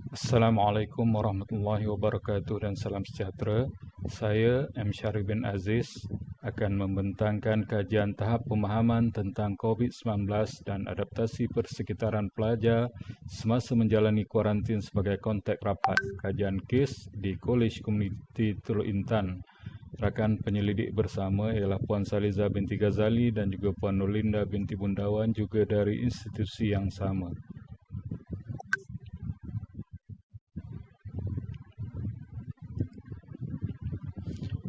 Assalamualaikum warahmatullahi wabarakatuh dan salam sejahtera. Saya M. Syarif bin Aziz akan membentangkan kajian tahap pemahaman tentang COVID-19 dan adaptasi persekitaran pelajar semasa menjalani kuarantin sebagai kontak rapat. Kajian kes di Kolej Komuniti Teluk Intan. Rakan penyelidik bersama ialah Puan Saliza binti Ghazali dan juga Puan Nurlinda binti Bundawan, juga dari institusi yang sama.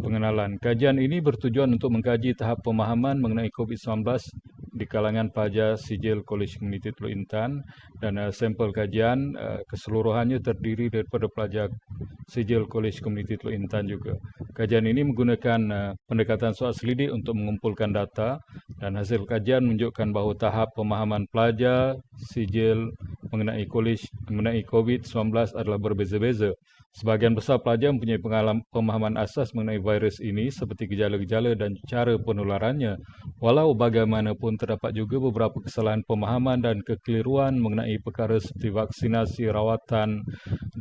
Pengenalan. Kajian ini bertujuan untuk mengkaji tahap pemahaman mengenai COVID-19 di kalangan pelajar sijil Kolej Komuniti Teluk Intan, dan sampel kajian keseluruhannya terdiri daripada pelajar sijil Kolej Komuniti Teluk Intan juga. Kajian ini menggunakan pendekatan soal selidik untuk mengumpulkan data, dan hasil kajian menunjukkan bahawa tahap pemahaman pelajar sijil mengenai COVID-19 adalah berbeza-beza. Sebahagian besar pelajar mempunyai pemahaman asas mengenai virus ini seperti gejala-gejala dan cara penularannya. Walau bagaimanapun, terdapat juga beberapa kesalahan pemahaman dan kekeliruan mengenai perkara seperti vaksinasi, rawatan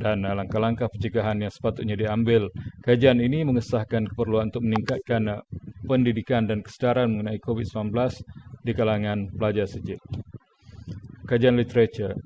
dan langkah-langkah pencegahan yang sepatutnya diambil. Kajian ini mengesahkan keperluan untuk meningkatkan pendidikan dan kesedaran mengenai COVID-19 di kalangan pelajar sijil. Kajian literatur.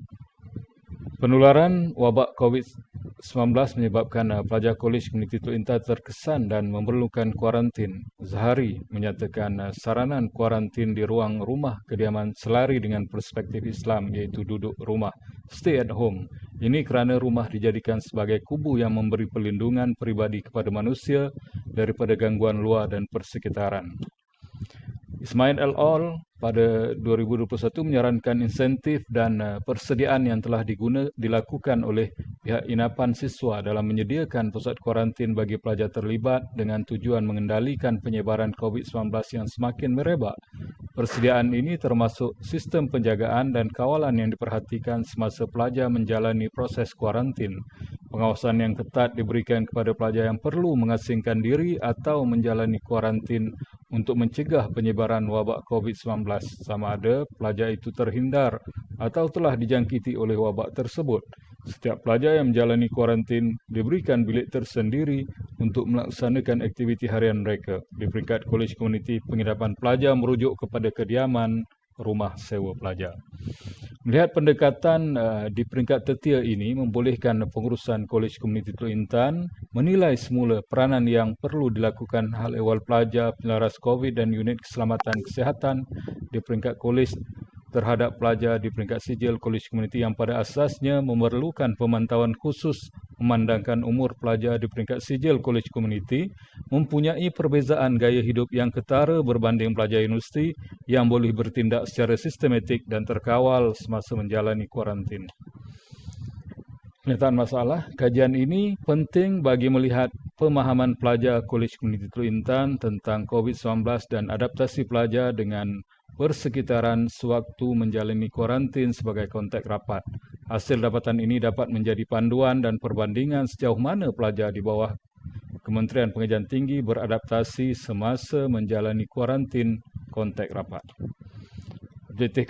Penularan wabak COVID-19 menyebabkan pelajar Kolej Komuniti Teluk Intan terkesan dan memerlukan kuarantin. Zahari menyatakan saranan kuarantin di ruang rumah kediaman selari dengan perspektif Islam, iaitu duduk rumah, stay at home. Ini kerana rumah dijadikan sebagai kubu yang memberi perlindungan peribadi kepada manusia daripada gangguan luar dan persekitaran. Ismail et al. Pada 2021 menyarankan insentif dan persediaan yang telah dilakukan oleh pihak inapan siswa dalam menyediakan pusat kuarantin bagi pelajar terlibat dengan tujuan mengendalikan penyebaran COVID-19 yang semakin merebak. Persediaan ini termasuk sistem penjagaan dan kawalan yang diperhatikan semasa pelajar menjalani proses kuarantin. Pengawasan yang ketat diberikan kepada pelajar yang perlu mengasingkan diri atau menjalani kuarantin untuk mencegah penyebaran wabak COVID-19, sama ada pelajar itu terhindar atau telah dijangkiti oleh wabak tersebut. Setiap pelajar yang menjalani kuarantin diberikan bilik tersendiri untuk melaksanakan aktiviti harian mereka. Di peringkat Kolej Komuniti, penginapan pelajar merujuk kepada kediaman rumah sewa pelajar. Melihat pendekatan di peringkat tertier ini membolehkan pengurusan Kolej Komuniti Teluk Intan menilai semula peranan yang perlu dilakukan hal ehwal pelajar penlaras COVID dan unit keselamatan kesihatan di peringkat kolej terhadap pelajar di peringkat sijil Kolej Komuniti yang pada asasnya memerlukan pemantauan khusus, memandangkan umur pelajar di peringkat sijil Kolej Komuniti mempunyai perbezaan gaya hidup yang ketara berbanding pelajar universiti yang boleh bertindak secara sistematik dan terkawal semasa menjalani kuarantin. Kenyataan masalah, kajian ini penting bagi melihat pemahaman pelajar Kolej Komuniti Teluk Intan tentang COVID-19 dan adaptasi pelajar dengan persekitaran sewaktu menjalani kuarantin sebagai kontak rapat. Hasil dapatan ini dapat menjadi panduan dan perbandingan sejauh mana pelajar di bawah Kementerian Pengajian Tinggi beradaptasi semasa menjalani kuarantin kontak rapat. Objektif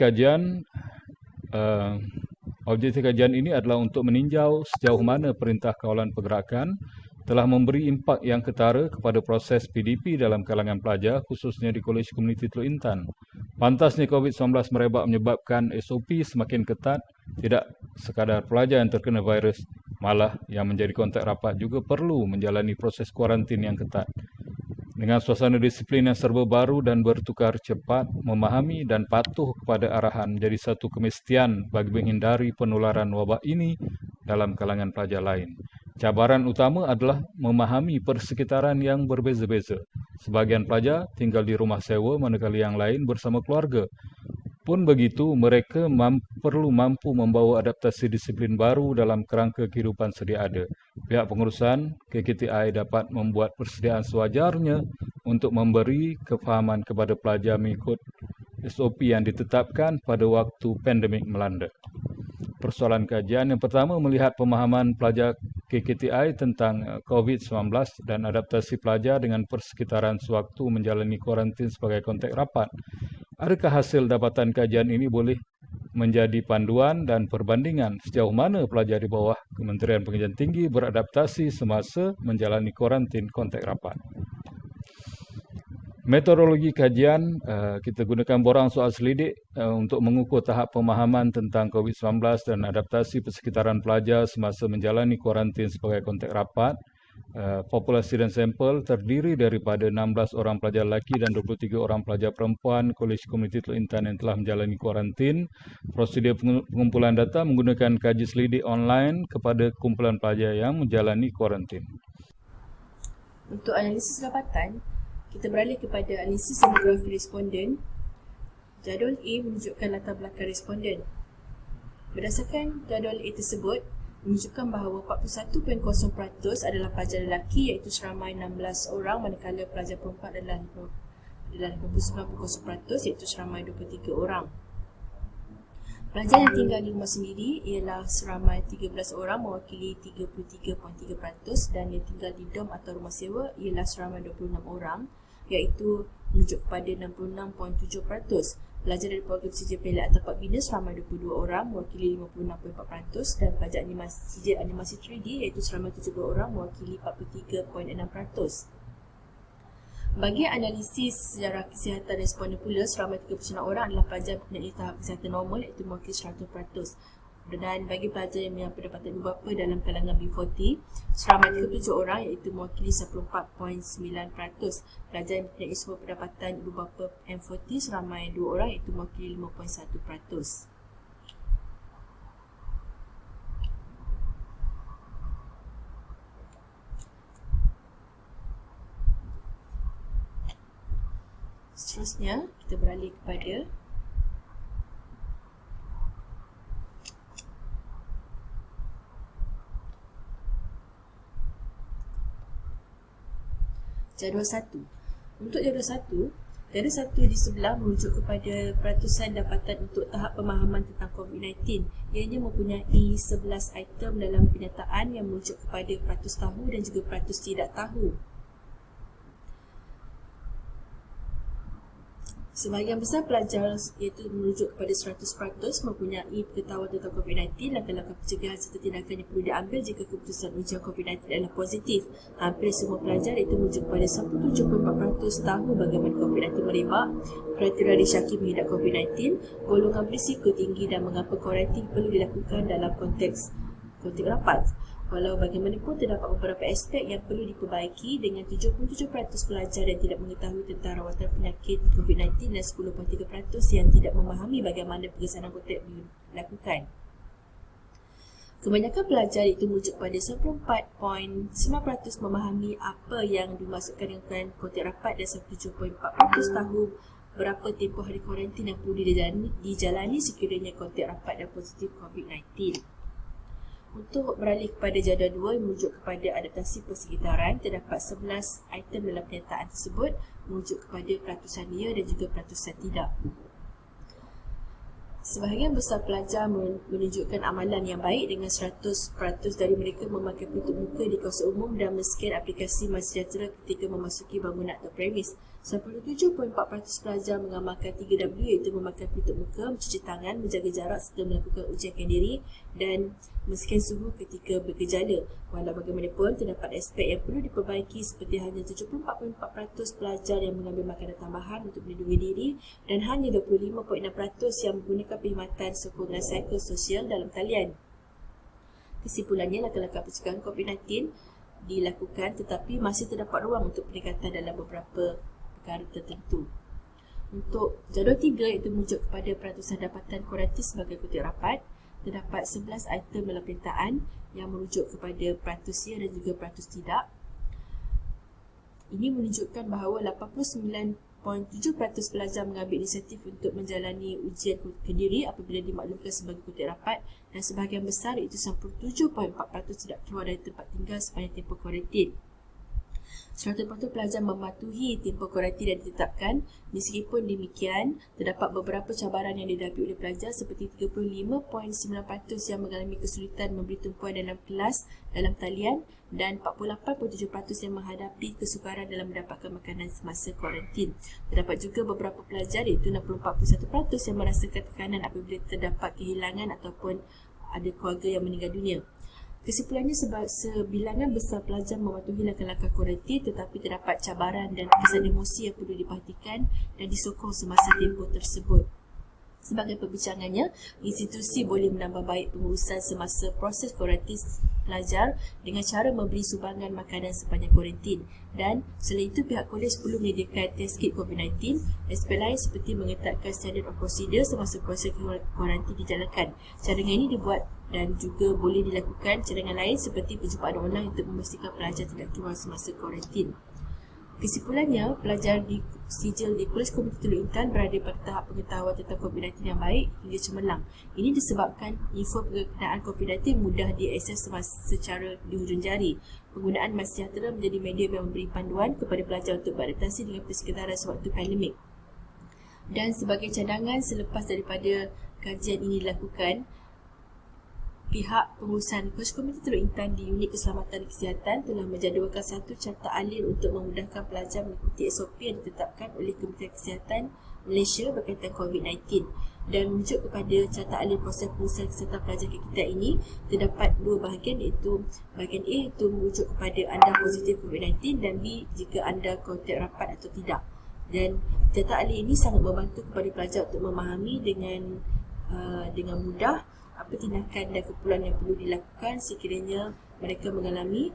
kajian ini adalah untuk meninjau sejauh mana Perintah Kawalan Pergerakan telah memberi impak yang ketara kepada proses PDP dalam kalangan pelajar, khususnya di Kolej Komuniti Teluk Intan. Pantasnya COVID-19 merebak menyebabkan SOP semakin ketat, tidak sekadar pelajar yang terkena virus, malah yang menjadi kontak rapat juga perlu menjalani proses kuarantin yang ketat. Dengan suasana disiplin yang serba baru dan bertukar cepat, memahami dan patuh kepada arahan menjadi satu kemestian bagi menghindari penularan wabak ini dalam kalangan pelajar lain. Cabaran utama adalah memahami persekitaran yang berbeza-beza. Sebahagian pelajar tinggal di rumah sewa, manakala yang lain bersama keluarga. Pun begitu, mereka perlu mampu membawa adaptasi disiplin baru dalam kerangka kehidupan sedia ada. Pihak pengurusan KKTI dapat membuat persediaan sewajarnya untuk memberi kefahaman kepada pelajar mengikut SOP yang ditetapkan pada waktu pandemik melanda. Persoalan kajian yang pertama melihat pemahaman pelajar KKTI tentang COVID-19 dan adaptasi pelajar dengan persekitaran sewaktu menjalani kuarantin sebagai kontak rapat. Adakah hasil dapatan kajian ini boleh menjadi panduan dan perbandingan sejauh mana pelajar di bawah Kementerian Pengajian Tinggi beradaptasi semasa menjalani kuarantin kontak rapat. Metodologi kajian, kita gunakan borang soal selidik untuk mengukur tahap pemahaman tentang COVID-19 dan adaptasi persekitaran pelajar semasa menjalani kuarantin sebagai kontak rapat. Populasi dan sampel terdiri daripada 16 orang pelajar lelaki dan 23 orang pelajar perempuan Kolej Komuniti Teluk Intan yang telah menjalani kuarantin. Prosedur pengumpulan data menggunakan kaji selidik online kepada kumpulan pelajar yang menjalani kuarantin. Untuk analisis dapatan, kita beralih kepada analisis demografi responden. Jadual A menunjukkan latar belakang responden. Berdasarkan jadual A tersebut, menunjukkan bahawa 41.0% adalah pelajar lelaki iaitu seramai 16 orang, manakala pelajar perempuan adalah 59.0% iaitu seramai 23 orang. Pelajar yang tinggal di rumah sendiri ialah seramai 13 orang mewakili 33.3% dan yang tinggal di dom atau rumah sewa ialah seramai 26 orang iaitu menunjuk kepada 66.7%. Pelajar dari program CJ Pelak atau Pak Bina seramai 22 orang mewakili 56.4% dan pelajar CJ animasi 3D iaitu seramai 72 orang mewakili 43.6%. Bagi analisis sejarah kesihatan responden pula, seramai 39 orang adalah pelajar mempunyai tahap kesihatan normal iaitu mewakili 100%. Dan bagi pelajar yang mempunyai pendapatan berbapa dalam kalangan B40, seramai 37 orang iaitu mewakili 14.9%. Pelajar yang mempunyai sumber pendapatan berbapa M40 seramai 2 orang iaitu mewakili 5.1%. Seterusnya, kita beralih kepada jadual 1. Untuk jadual 1 di sebelah merujuk kepada peratusan dapatan untuk tahap pemahaman tentang COVID-19. Ianya mempunyai 11 item dalam penyataan yang merujuk kepada peratus tahu dan juga peratus tidak tahu. Sebahagian besar pelajar iaitu merujuk kepada 100% mempunyai pengetahuan tentang COVID-19, langkah-langkah pencegahan serta tindakan yang perlu diambil jika keputusan ujian COVID-19 adalah positif. Hampir semua pelajar iaitu merujuk kepada 97.4% tahu bagaimana COVID-19 merebak, kriteria disyaki mengidap COVID-19, golongan berisiko tinggi dan mengapa kuarantin perlu dilakukan dalam konteks rapat. Walau bagaimanapun terdapat beberapa aspek yang perlu diperbaiki dengan 77% pelajar yang tidak mengetahui tentang rawatan penyakit COVID-19 dan 10.3% yang tidak memahami bagaimana pengesanan kontak dilakukan. Kebanyakan pelajar itu merujuk pada 94.9% memahami apa yang dimaksudkan dengan kontak rapat dan 7.4% tahu berapa tempoh hari kuarantin yang perlu dijalani sekiranya kontak rapat dan positif COVID-19. Untuk beralih kepada jadual 2 yang merujuk kepada adaptasi persekitaran, terdapat 11 item dalam pernyataan tersebut merujuk kepada peratusan ya dan juga peratusan tidak. Sebahagian besar pelajar menunjukkan amalan yang baik dengan 100% dari mereka memakai penutup muka di kawasan umum dan men-scan aplikasi MySejahtera ketika memasuki bangunan atau premis. 97.4% pelajar mengamalkan 3W iaitu memakai penutup muka, mencuci tangan, menjaga jarak serta melakukan ujian diri dan men-scan suhu ketika bergejala. Walau bagaimanapun, terdapat aspek yang perlu diperbaiki seperti hanya 74.4% pelajar yang mengambil makanan tambahan untuk melindungi diri dan hanya 25.6% yang menggunakan perkhidmatan sokongan psikososial dalam talian. Kesimpulannya, langkah-langkah pencegahan COVID-19 dilakukan tetapi masih terdapat ruang untuk peningkatan dalam beberapa perkara tertentu. Untuk jadual 3 iaitu merujuk kepada peratusan dapatan kuarantin sebagai kontak rapat, terdapat 11 item dalam pernyataan yang merujuk kepada peratus ya dan juga peratus tidak. Ini menunjukkan bahawa 89.7% pelajar mengambil inisiatif untuk menjalani ujian kediri apabila dimaklumkan sebagai kontak rapat dan sebahagian besar iaitu 97.4% tidak keluar dari tempat tinggal sepanjang tempoh kuarantin. 100% pelajar mematuhi tempoh kuarantin yang ditetapkan. Meskipun demikian, terdapat beberapa cabaran yang dihadapi oleh pelajar seperti 35.9% yang mengalami kesulitan memberi tumpuan dalam kelas dalam talian dan 48.7% yang menghadapi kesukaran dalam mendapatkan makanan semasa kuarantin. Terdapat juga beberapa pelajar iaitu 64.1% yang merasakan tekanan apabila terdapat kehilangan ataupun ada keluarga yang meninggal dunia. Kesimpulannya, sebilangan besar pelajar mematuhi langkah-langkah kuarantin, tetapi terdapat cabaran dan kesan emosi yang perlu diperhatikan dan disokong semasa tempoh tersebut. Sebagai perbincangannya, institusi boleh menambah baik pengurusan semasa proses kuarantin pelajar dengan cara memberi sumbangan makanan sepanjang kuarantin. Dan selain itu, pihak kolej perlu menyediakan test kit COVID-19. Aspek lain seperti mengetatkan standard of procedure semasa proses kuarantin dijalankan. Cadangan ini dibuat dan juga boleh dilakukan cadangan lain seperti perjumpaan online untuk memastikan pelajar tidak keluar semasa kuarantin. Kesimpulannya, pelajar di sijil di Kolej Komuniti Teluk Intan berada pada tahap pengetahuan tentang COVID-19 yang baik hingga cemerlang. Ini disebabkan info berkenaan COVID-19 mudah diakses secara di hujung jari. Penggunaan MySejahtera menjadi medium yang memberi panduan kepada pelajar untuk beradaptasi dengan persekitaran sewaktu pandemik. Dan sebagai cadangan, selepas daripada kajian ini dilakukan, pihak pengurusan Kolej Komuniti Teluk Intan di Unit Keselamatan dan Kesihatan telah menjadualkan satu carta alin untuk memudahkan pelajar mengikuti SOP yang ditetapkan oleh Kementerian Kesihatan Malaysia berkaitan COVID-19. Dan merujuk kepada carta alin proses pengurusan kesihatan pelajar kita ini, terdapat dua bahagian, iaitu bahagian A itu merujuk kepada anda positif COVID-19 dan B jika anda kontak rapat atau tidak. Dan carta alin ini sangat membantu kepada pelajar untuk memahami dengan mudah apa tindakan dan keperluan yang perlu dilakukan sekiranya mereka mengalami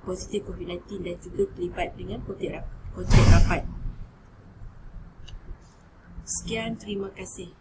positif COVID-19 dan juga terlibat dengan kontak rapat. Sekian, terima kasih.